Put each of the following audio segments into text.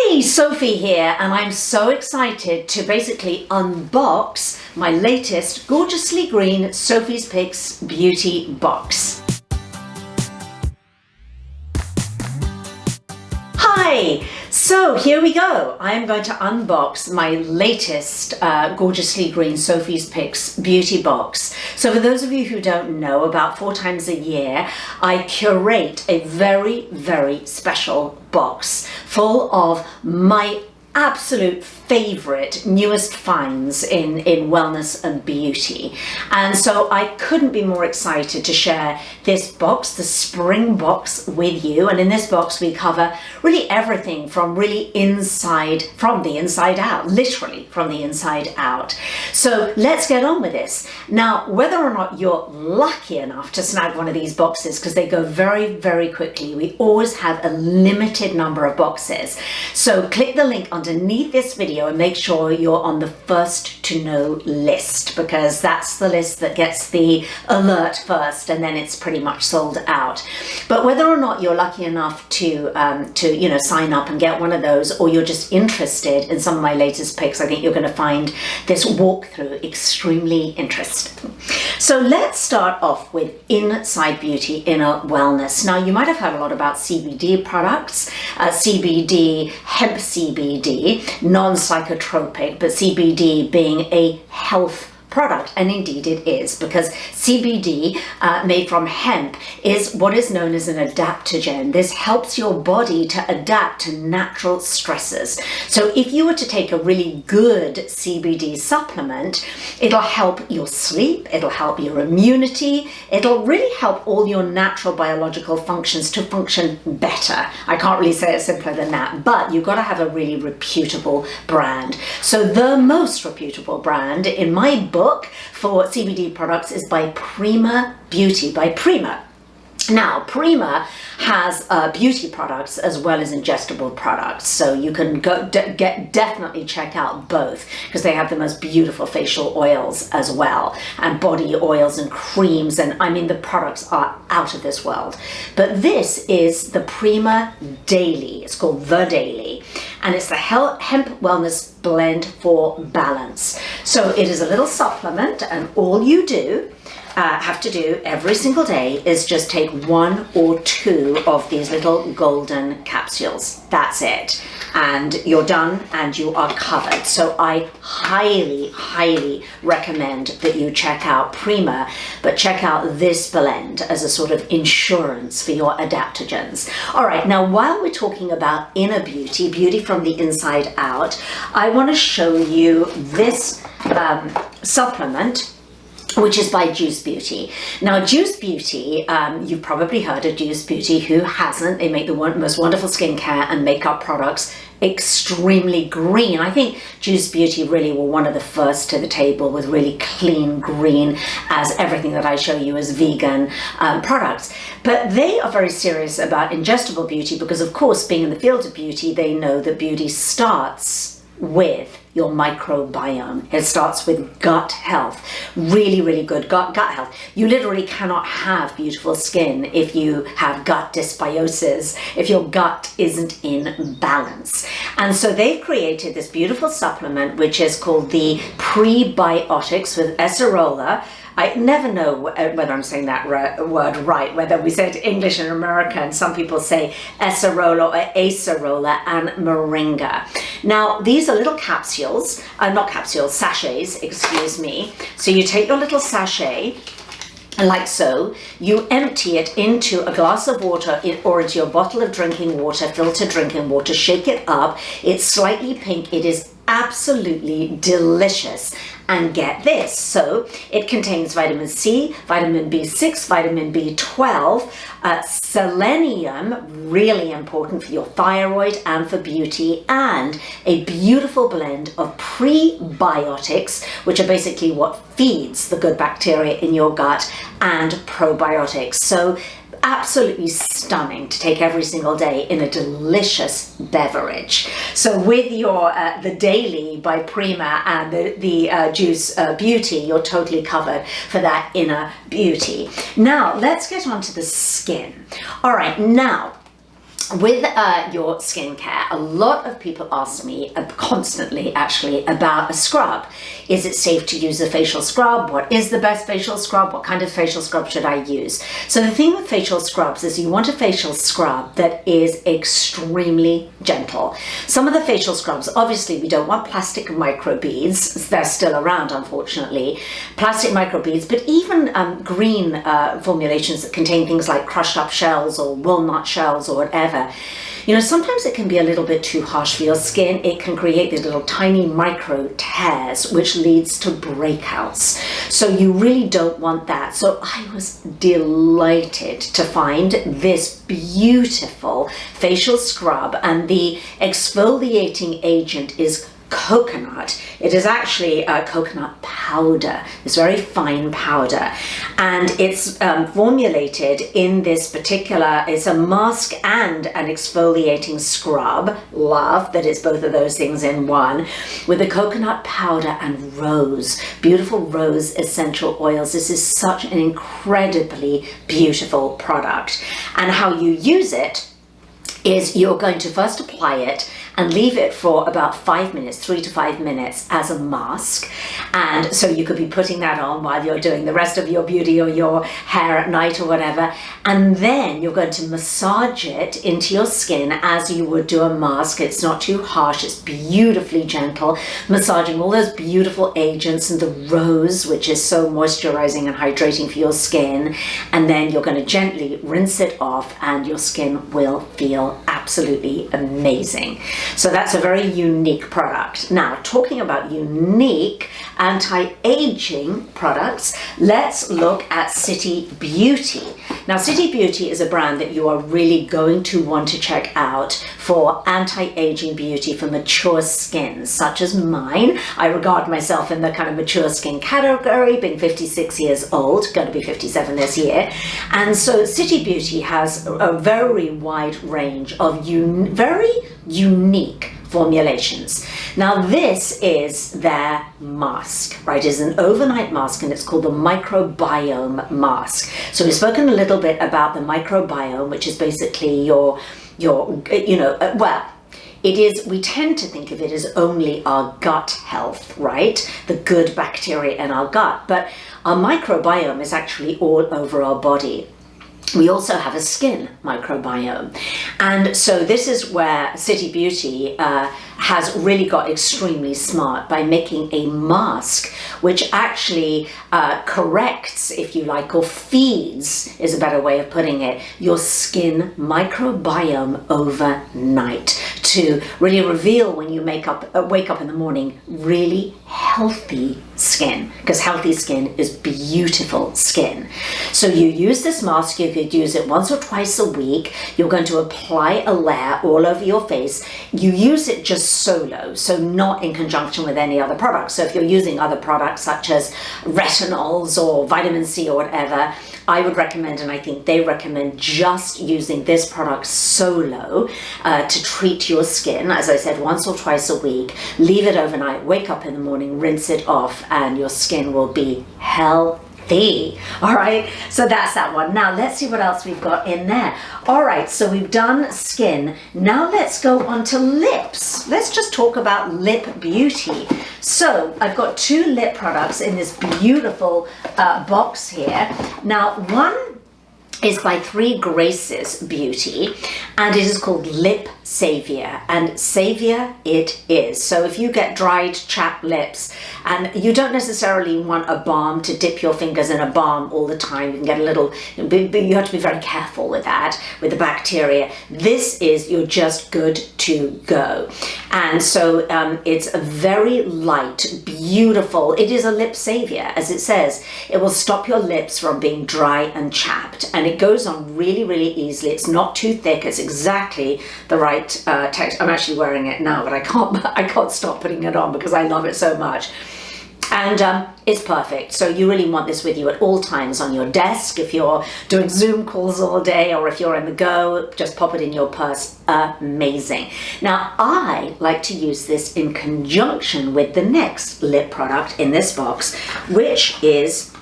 Hey, Sophie here, and I'm so excited to basically unbox my latest gorgeously green Sophie's Picks beauty box. Hi! So here we go. I am going to unbox my latest gorgeously green Sophie's Picks beauty box. So for those of you who don't know, about 4 times a year, I curate a very, very special box full of my absolute favorite newest finds in wellness and beauty. And so I couldn't be more excited to share this box, the spring box, with you. And in this box we cover really everything from from the inside out, literally from the inside out. So let's get on with this. Now, whether or not you're lucky enough to snag one of these boxes, because they go very, very quickly, we always have a limited number of boxes. So click the link underneath this video and make sure you're on the first to know list, because that's the list that gets the alert first, and then it's pretty much sold out. But whether or not you're lucky enough to sign up and get one of those, or you're just interested in some of my latest picks, I think you're going to find this walkthrough extremely interesting. So let's start off with Inside Beauty Inner Wellness. Now, you might have heard a lot about CBD products, CBD, hemp CBD, non-psychotropic, but CBD being a health product, and indeed it is, because CBD made from hemp is what is known as an adaptogen. This helps your body to adapt to natural stresses. So if you were to take a really good CBD supplement, it'll help your sleep, it'll help your immunity, it'll really help all your natural biological functions to function better. I can't really say it simpler than that, but you've got to have a really reputable brand. So the most reputable brand in my book for CBD products is by Prima Beauty, by Prima. Now, Prima has beauty products as well as ingestible products, so you can definitely check out both, because they have the most beautiful facial oils as well, and body oils and creams, and I mean the products are out of this world. But this is the Prima Daily. It's called The Daily, and it's the hemp wellness blend for balance. So it is a little supplement, and all you have to do every single day is just take 1 or 2 of these little golden capsules. That's it. And you're done and you are covered. So I highly, highly recommend that you check out Prima, but check out this blend as a sort of insurance for your adaptogens. All right, now while we're talking about inner beauty, beauty from the inside out, I want to show you this supplement, which is by Juice Beauty. Now, Juice Beauty, you've probably heard of Juice Beauty. Who hasn't? They make the most wonderful skincare and makeup products extremely green. I think Juice Beauty really were one of the first to the table with really clean green, as everything that I show you is vegan products. But they are very serious about ingestible beauty because, of course, being in the field of beauty, they know that beauty starts with your microbiome. It starts with gut health, really, really good gut health. You literally cannot have beautiful skin if you have gut dysbiosis, if your gut isn't in balance. And so they've created this beautiful supplement, which is called the Prebiotics with Acerola. I never know whether I'm saying that word right, whether we say it English and American. Some people say acerola or acerola and moringa. Now, these are little capsules, not capsules, sachets, excuse me. So you take your little sachet, like so, you empty it into a glass of water or into your bottle of drinking water, filtered drinking water, shake it up. It's slightly pink. It is absolutely delicious. And get this, so it contains vitamin C, vitamin B6, vitamin B12, selenium, really important for your thyroid and for beauty, and a beautiful blend of prebiotics, which are basically what feeds the good bacteria in your gut, and probiotics. So absolutely stunning to take every single day in a delicious beverage. So with your The Daily by Prima and the Juice Beauty, you're totally covered for that inner beauty. Now let's get on to the skin. All right, now with your skincare, a lot of people ask me constantly actually about a scrub. Is it safe to use a facial scrub? What is the best facial scrub? What kind of facial scrub should I use? So the thing with facial scrubs is you want a facial scrub that is extremely gentle. Some of the facial scrubs, obviously we don't want plastic microbeads. They're still around, unfortunately. Plastic microbeads, but even green formulations that contain things like crushed up shells or walnut shells or whatever. You know, sometimes it can be a little bit too harsh for your skin. It can create these little tiny micro tears, which leads to breakouts. So you really don't want that. So I was delighted to find this beautiful facial scrub, and the exfoliating agent is coconut. It is actually coconut powder. It's very fine powder, and it's formulated in this particular, it's a mask and an exfoliating scrub. Love that it's both of those things in one, with the coconut powder and rose, beautiful rose essential oils. This is such an incredibly beautiful product, and how you use it is you're going to first apply it and leave it for about 5 minutes, 3 to 5 minutes as a mask. And so you could be putting that on while you're doing the rest of your beauty or your hair at night or whatever. And then you're going to massage it into your skin as you would do a mask. It's not too harsh, it's beautifully gentle, massaging all those beautiful agents and the rose, which is so moisturizing and hydrating for your skin. And then you're going to gently rinse it off and your skin will feel absolutely amazing. So that's a very unique product. Now, talking about unique anti-aging products, let's look at City Beauty. Now, City Beauty is a brand that you are really going to want to check out for anti-aging beauty for mature skins, such as mine. I regard myself in the kind of mature skin category, being 56 years old, going to be 57 this year. And so City Beauty has a very wide range of very unique formulations. Now, this is their mask, right? It's an overnight mask, and it's called the microbiome mask. So we've spoken a little bit about the microbiome, which is basically your it is, we tend to think of it as only our gut health, right? The good bacteria in our gut, but our microbiome is actually all over our body. We also have a skin microbiome. And so this is where City Beauty has really got extremely smart by making a mask which actually corrects, if you like, or feeds, is a better way of putting it, your skin microbiome overnight to really reveal when you wake up in the morning really healthy skin, because healthy skin is beautiful skin. So you use this mask, you could use it once or twice a week. You're going to apply a layer all over your face. You use it just solo, so not in conjunction with any other products. So if you're using other products such as retinols or vitamin C or whatever, I would recommend, and I think they recommend, just using this product solo to treat your skin, as I said, once or twice a week. Leave it overnight, wake up in the morning, rinse it off, and your skin will be healthy. All right, so that's that one. Now let's see what else we've got in there. All right, so we've done skin. Now let's go on to lips. Let's just talk about lip beauty. So I've got 2 lip products in this beautiful box here. Now, one is by Three Graces Beauty, and it is called Lip Savior, and Savior it is. So if you get dried, chapped lips, and you don't necessarily want a balm to dip your fingers in a balm all the time, you can get a little, you have to be very careful with that, with the bacteria. This is, you're just good to go. And so it's a very light, beautiful, it is a lip savior, as it says. It will stop your lips from being dry and chapped, and it goes on really, really easily. It's not too thick. It's exactly the right texture. I'm actually wearing it now, but I can't stop putting it on because I love it so much. And it's perfect. So you really want this with you at all times, on your desk, if you're doing Zoom calls all day, or if you're on the go, just pop it in your purse. Amazing. Now, I like to use this in conjunction with the next lip product in this box, which is,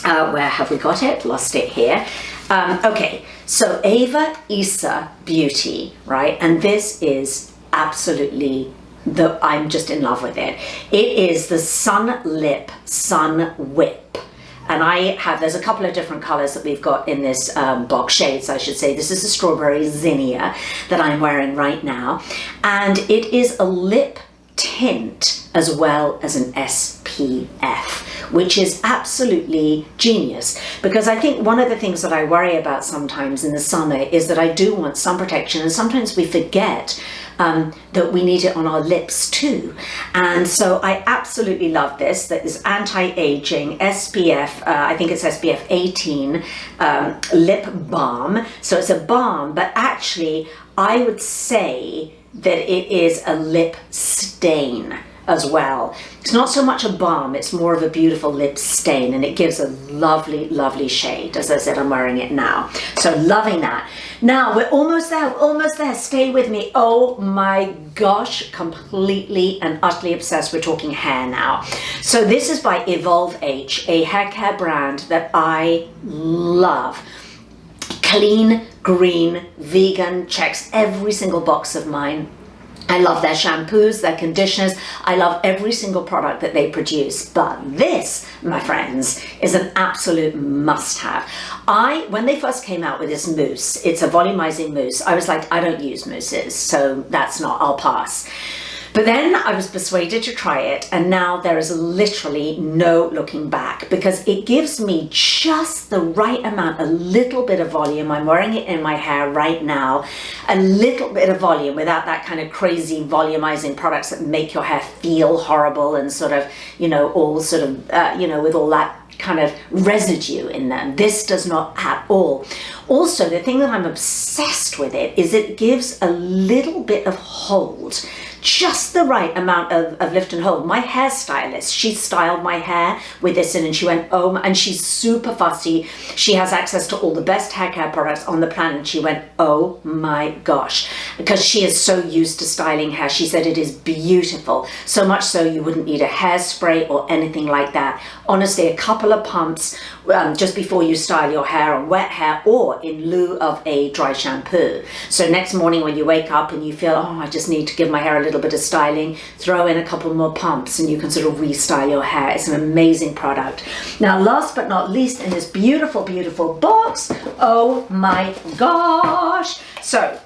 where have we got it? Lost it here. Okay, So Avesa Beauty, right? And this is absolutely I'm just in love with it. It is the Sun Lip Sun Whip. And there's a couple of different colors that we've got in this box, shades I should say. This is a strawberry zinnia that I'm wearing right now. And it is a lip tint as well as an SPF, which is absolutely genius, because I think one of the things that I worry about sometimes in the summer is that I do want sun protection, and sometimes we forget that we need it on our lips too. And so I absolutely love this. That is anti-aging SPF, I think it's SPF 18 lip balm. So it's a balm, but actually I would say that it is a lip stain as well. It's not so much a balm, it's more of a beautiful lip stain, and it gives a lovely, lovely shade. As I said, I'm wearing it now. So loving that. Now we're almost there, stay with me. Oh my gosh, completely and utterly obsessed. We're talking hair now. So this is by Evolve H, a hair care brand that I love. Clean, green, vegan, checks every single box of mine. I love their shampoos, their conditioners. I love every single product that they produce. But this, my friends, is an absolute must-have. When they first came out with this mousse, it's a volumizing mousse, I was like, I don't use mousses, so I'll pass. But then I was persuaded to try it, and now there is literally no looking back, because it gives me just the right amount, a little bit of volume. I'm wearing it in my hair right now, a little bit of volume without that kind of crazy volumizing products that make your hair feel horrible and sort of, all sort of, with all that kind of residue in them. This does not at all. Also, the thing that I'm obsessed with is it gives a little bit of hold, just the right amount of lift and hold. My hairstylist, she styled my hair with this in, and she went, oh, and she's super fussy. She has access to all the best hair care products on the planet. She went, oh my gosh, because she is so used to styling hair. She said it is beautiful, so much so you wouldn't need a hairspray or anything like that. Honestly, a couple of pumps just before you style your hair on wet hair or in lieu of a dry shampoo. So next morning when you wake up and you feel, oh, I just need to give my hair a little bit of styling, throw in a couple more pumps and you can sort of restyle your hair. It's an amazing product. Now, last but not least, in this beautiful, beautiful box, oh my gosh. So,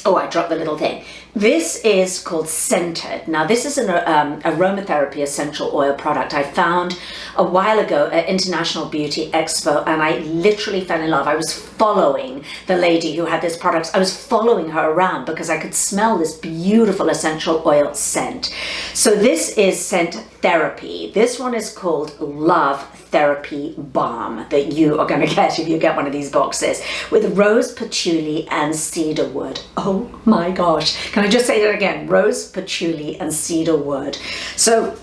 oh, I dropped the little thing. This is called Scented. Now, this is an aromatherapy essential oil product I found a while ago at International Beauty Expo, and I literally fell in love. I was following the lady who had this product. I was following her around because I could smell this beautiful essential oil scent. So this is Scent Therapy. This one is called Love Therapy Balm that you are going to get if you get one of these boxes, with rose, patchouli and cedarwood. Oh my gosh. Can I just say that again? Rose, patchouli and cedarwood. So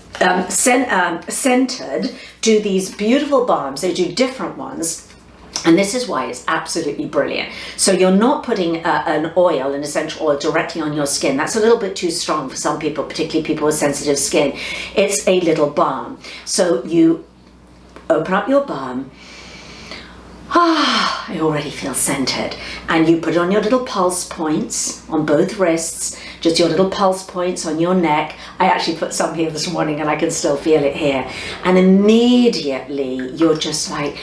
Scented do these beautiful balms. They do different ones. And this is why it's absolutely brilliant. So you're not putting an essential oil directly on your skin. That's a little bit too strong for some people, particularly people with sensitive skin. It's a little balm. So you open up your balm. I already feel scented. And you put it on your little pulse points on both wrists, just your little pulse points on your neck. I actually put some here this morning and I can still feel it here. And immediately you're just like,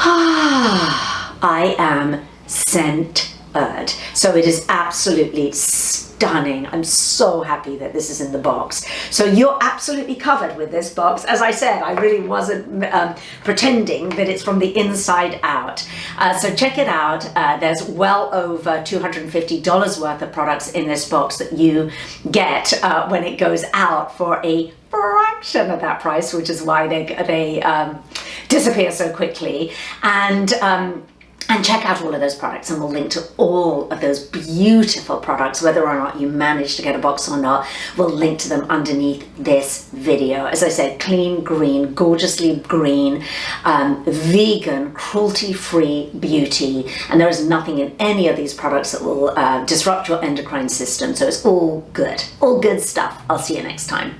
I am scented. So it is absolutely stunning. I'm so happy that this is in the box. So you're absolutely covered with this box. As I said, I really wasn't pretending that it's from the inside out. So check it out. There's well over $250 worth of products in this box that you get when it goes out for a fraction of that price, which is why they disappear so quickly. And check out all of those products, and we'll link to all of those beautiful products, whether or not you manage to get a box or not. We'll link to them underneath this video. As I said, clean green, gorgeously green, vegan, cruelty-free beauty. And there is nothing in any of these products that will disrupt your endocrine system. So it's all good stuff. I'll see you next time.